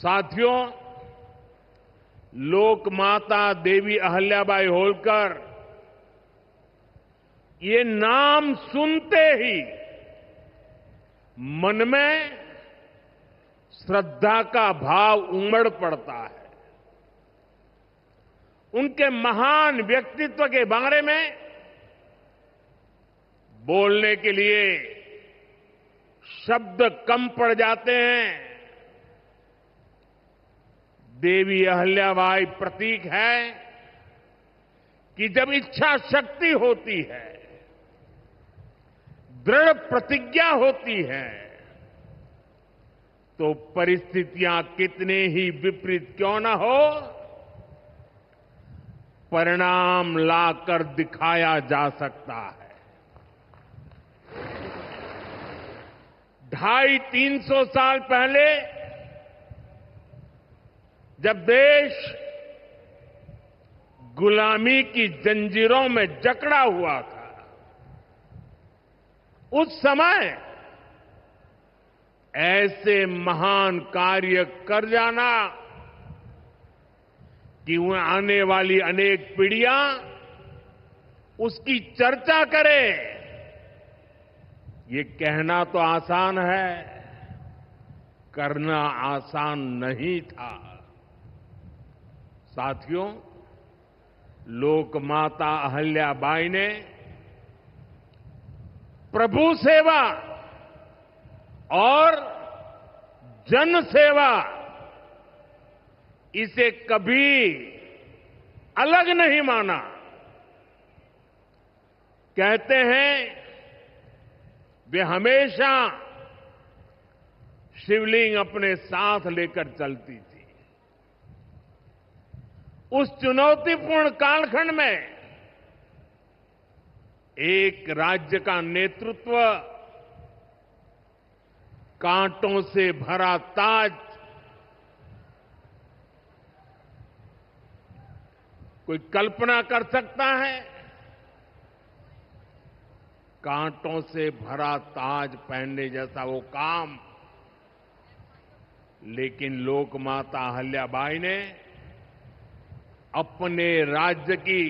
साथियों, लोक माता देवी अहल्याबाई होलकर, ये नाम सुनते ही मन में श्रद्धा का भाव उमड़ पड़ता है। उनके महान व्यक्तित्व के बारे में बोलने के लिए शब्द कम पड़ जाते हैं। देवी अहल्याबाई प्रतीक है कि जब इच्छा शक्ति होती है, दृढ़ प्रतिज्ञा होती है, तो परिस्थितियां कितने ही विपरीत क्यों न हो, परिणाम लाकर दिखाया जा सकता है। 250-300 साल पहले जब देश गुलामी की जंजीरों में जकड़ा हुआ था, उस समय ऐसे महान कार्य कर जाना कि आने वाली अनेक पीढ़ियां उसकी चर्चा करें, ये कहना तो आसान है, करना आसान नहीं था। साथियों, लोक माता अहल्याबाई ने प्रभु सेवा और जन सेवा, इसे कभी अलग नहीं माना। कहते हैं वे हमेशा शिवलिंग अपने साथ लेकर चलती थी। उस चुनौतीपूर्ण कालखंड में एक राज्य का नेतृत्व कांटों से भरा ताज कोई कल्पना कर सकता है? कांटों से भरा ताज पहनने जैसा वो काम, लेकिन लोक माता अहल्याबाई ने अपने राज्य की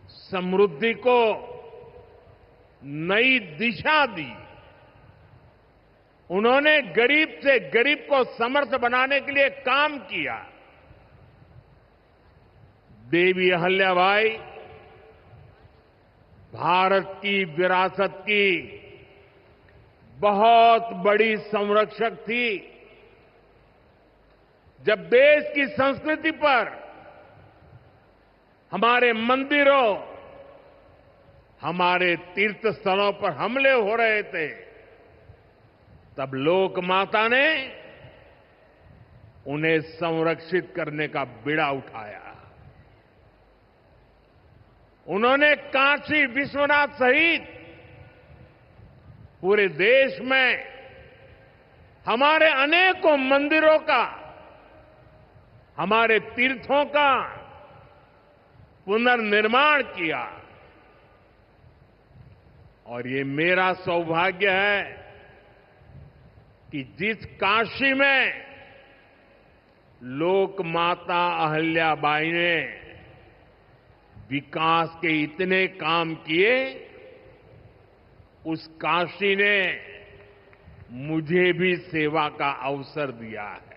समृद्धि को नई दिशा दी। उन्होंने गरीब से गरीब को समर्थ बनाने के लिए काम किया। देवी अहल्याबाई भारत की विरासत की बहुत बड़ी संरक्षक थी। जब देश की संस्कृति पर, हमारे मंदिरों, हमारे तीर्थ स्थलों पर हमले हो रहे थे, तब लोक माता ने उन्हें संरक्षित करने का बीड़ा उठाया। उन्होंने काशी विश्वनाथ सहित पूरे देश में हमारे अनेकों मंदिरों का, हमारे तीर्थों का पुनर्निर्माण किया। और ये मेरा सौभाग्य है कि जिस काशी में लोक माता अहल्याबाई ने विकास के इतने काम किए, उस काशी ने मुझे भी सेवा का अवसर दिया है।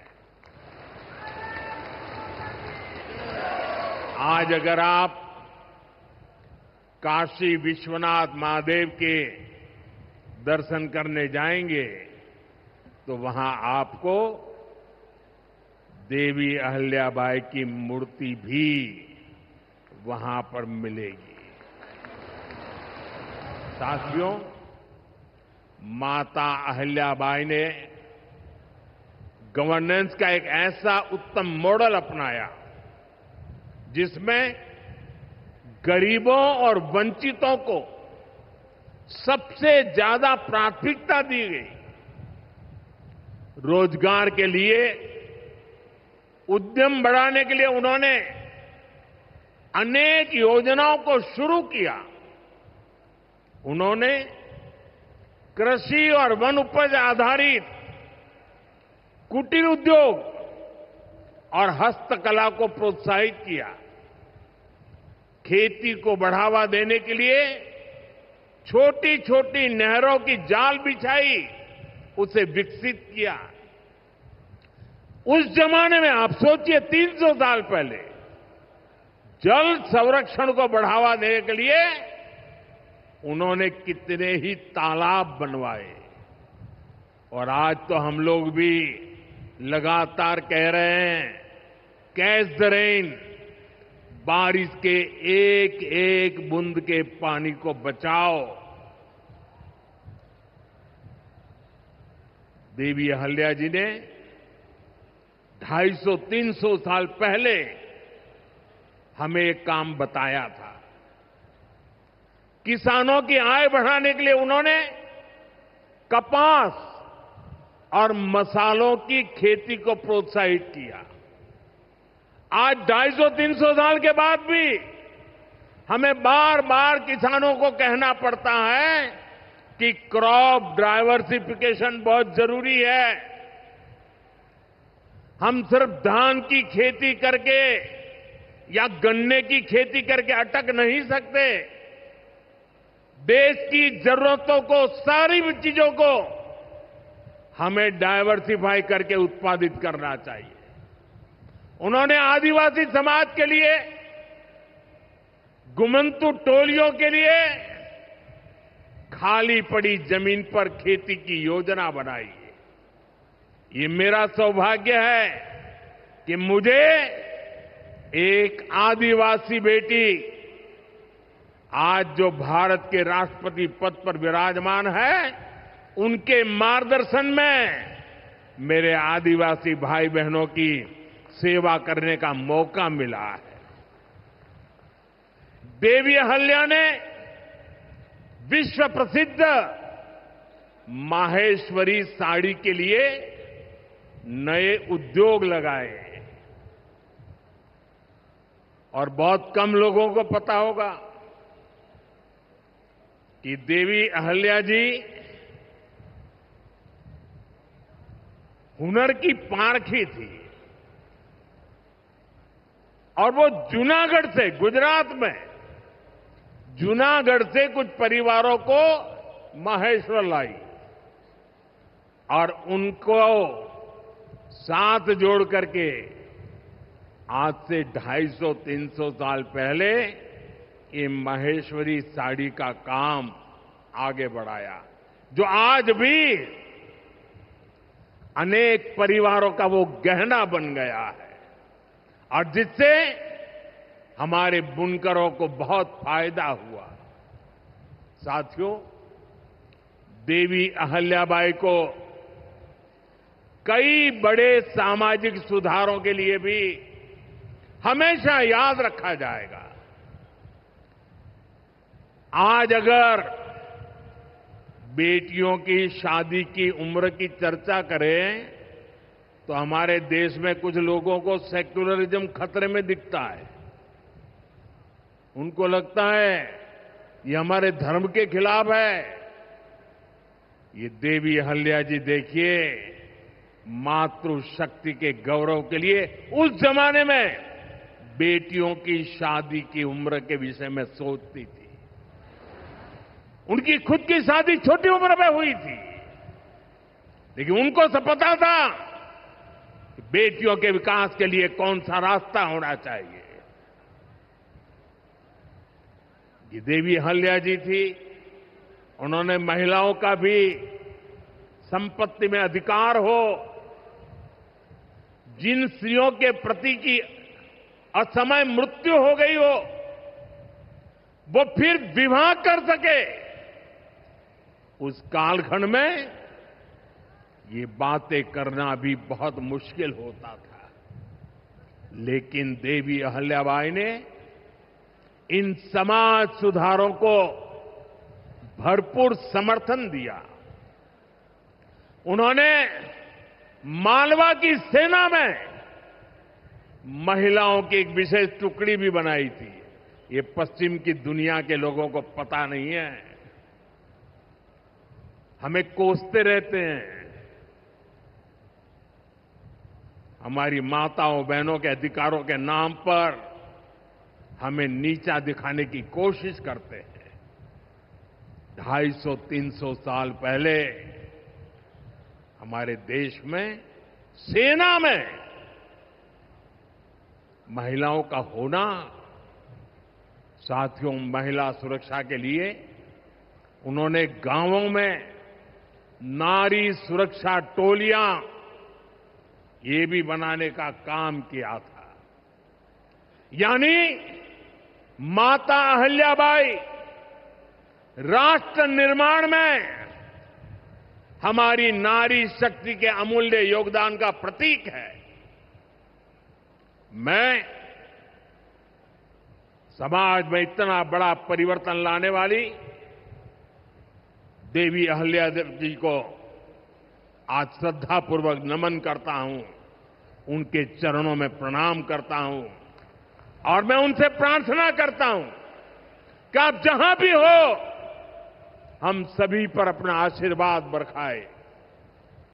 आज अगर आप काशी विश्वनाथ महादेव के दर्शन करने जाएंगे तो वहां आपको देवी अहल्याबाई की मूर्ति भी वहां पर मिलेगी। साथियों, माता अहल्याबाई ने गवर्नेंस का एक ऐसा उत्तम मॉडल अपनाया जिसमें गरीबों और वंचितों को सबसे ज्यादा प्राथमिकता दी गई। रोजगार के लिए, उद्यम बढ़ाने के लिए उन्होंने अनेक योजनाओं को शुरू किया। उन्होंने कृषि और वन उपज आधारित कुटीर उद्योग और हस्तकला को प्रोत्साहित किया। खेती को बढ़ावा देने के लिए छोटी छोटी नहरों की जाल बिछाई, उसे विकसित किया। उस जमाने में आप सोचिए 300 साल पहले जल संरक्षण को बढ़ावा देने के लिए उन्होंने कितने ही तालाब बनवाए। और आज तो हम लोग भी लगातार कह रहे हैं, कैच द रेन, बारिश के एक एक बूंद के पानी को बचाओ। देवी अहल्या जी ने 250-300 साल पहले हमें एक काम बताया था। किसानों की आय बढ़ाने के लिए उन्होंने कपास और मसालों की खेती को प्रोत्साहित किया। आज 250-300 साल के बाद भी हमें बार बार किसानों को कहना पड़ता है कि क्रॉप डाइवर्सिफिकेशन बहुत जरूरी है। हम सिर्फ धान की खेती करके या गन्ने की खेती करके अटक नहीं सकते। देश की जरूरतों को, सारी चीजों को हमें डाइवर्सिफाई करके उत्पादित करना चाहिए। उन्होंने आदिवासी समाज के लिए, गुमंतु टोलियों के लिए खाली पड़ी जमीन पर खेती की योजना बनाई है। ये मेरा सौभाग्य है कि मुझे एक आदिवासी बेटी आज जो भारत के राष्ट्रपति पद पर विराजमान है, उनके मार्गदर्शन में मेरे आदिवासी भाई बहनों की सेवा करने का मौका मिला है। देवी अहल्या ने विश्व प्रसिद्ध माहेश्वरी साड़ी के लिए नए उद्योग लगाए। और बहुत कम लोगों को पता होगा कि देवी अहल्या जी हुनर की पारखी थी। और वो जूनागढ़ से, गुजरात में जूनागढ़ से कुछ परिवारों को माहेश्वर लाई और उनको साथ जोड़ करके आज से 250-300 साल पहले ये माहेश्वरी साड़ी का काम आगे बढ़ाया, जो आज भी अनेक परिवारों का वो गहना बन गया है और जिससे हमारे बुनकरों को बहुत फायदा हुआ। साथियों, देवी अहल्याबाई को कई बड़े सामाजिक सुधारों के लिए भी हमेशा याद रखा जाएगा। आज अगर बेटियों की शादी की उम्र की चर्चा करें तो हमारे देश में कुछ लोगों को सेक्युलरिज्म खतरे में दिखता है। उनको लगता है ये हमारे धर्म के खिलाफ है। ये देवी अहल्या जी देखिए, मातृशक्ति के गौरव के लिए उस जमाने में बेटियों की शादी की उम्र के विषय में सोचती थी। उनकी खुद की शादी छोटी उम्र में हुई थी, लेकिन उनको सब पता था कि बेटियों के विकास के लिए कौन सा रास्ता होना चाहिए। ये देवी अहल्या जी थी, उन्होंने महिलाओं का भी संपत्ति में अधिकार हो, जिन स्त्रियों के प्रति की असमय मृत्यु हो गई हो वो फिर विवाह कर सके। उस कालखंड में ये बातें करना भी बहुत मुश्किल होता था, लेकिन देवी अहल्याबाई ने इन समाज सुधारों को भरपूर समर्थन दिया। उन्होंने मालवा की सेना में महिलाओं की एक विशेष टुकड़ी भी बनाई थी। ये पश्चिम की दुनिया के लोगों को पता नहीं है, हमें कोसते रहते हैं। हमारी माताओं बहनों के अधिकारों के नाम पर हमें नीचा दिखाने की कोशिश करते हैं। 250-300 साल पहले हमारे देश में सेना में महिलाओं का होना, साथियों, महिला सुरक्षा के लिए उन्होंने गांवों में नारी सुरक्षा टोलियां ये भी बनाने का काम किया था। यानी माता अहिल्याबाई राष्ट्र निर्माण में हमारी नारी शक्ति के अमूल्य योगदान का प्रतीक है। मैं समाज में इतना बड़ा परिवर्तन लाने वाली देवी अहिल्यादेवी जी को आज श्रद्धापूर्वक नमन करता हूं, उनके चरणों में प्रणाम करता हूं और मैं उनसे प्रार्थना करता हूं कि आप जहां भी हो, हम सभी पर अपना आशीर्वाद बरसाएं।